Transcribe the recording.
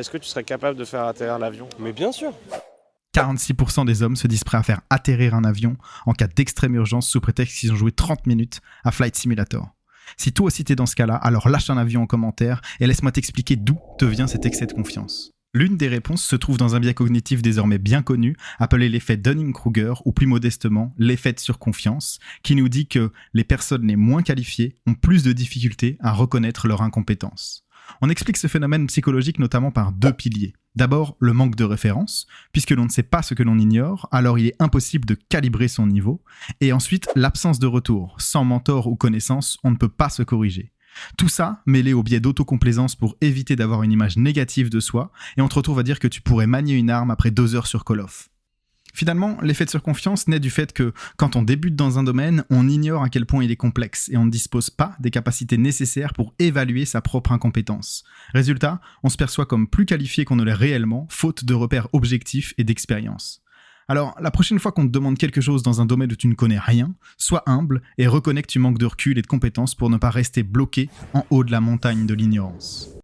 Est-ce que tu serais capable de faire atterrir l'avion? Mais bien sûr. 46% des hommes se disent prêts à faire atterrir un avion en cas d'extrême urgence sous prétexte qu'ils ont joué 30 minutes à Flight Simulator. Si toi aussi t'es dans ce cas-là, alors lâche un avion en commentaire et laisse-moi t'expliquer d'où te vient cet excès de confiance. L'une des réponses se trouve dans un biais cognitif désormais bien connu, appelé l'effet Dunning-Kruger, ou plus modestement, l'effet de surconfiance, qui nous dit que les personnes les moins qualifiées ont plus de difficultés à reconnaître leur incompétence. On explique ce phénomène psychologique notamment par deux piliers. D'abord, le manque de référence, puisque l'on ne sait pas ce que l'on ignore, alors il est impossible de calibrer son niveau. Et ensuite, l'absence de retour. Sans mentor ou connaissance, on ne peut pas se corriger. Tout ça, mêlé au biais d'autocomplaisance pour éviter d'avoir une image négative de soi, et on te retrouve à dire que tu pourrais manier une arme après 2 heures sur Call of. Finalement, l'effet de surconfiance naît du fait que, quand on débute dans un domaine, on ignore à quel point il est complexe et on ne dispose pas des capacités nécessaires pour évaluer sa propre incompétence. Résultat, on se perçoit comme plus qualifié qu'on ne l'est réellement, faute de repères objectifs et d'expérience. Alors, la prochaine fois qu'on te demande quelque chose dans un domaine où tu ne connais rien, sois humble et reconnais que tu manques de recul et de compétences pour ne pas rester bloqué en haut de la montagne de l'ignorance.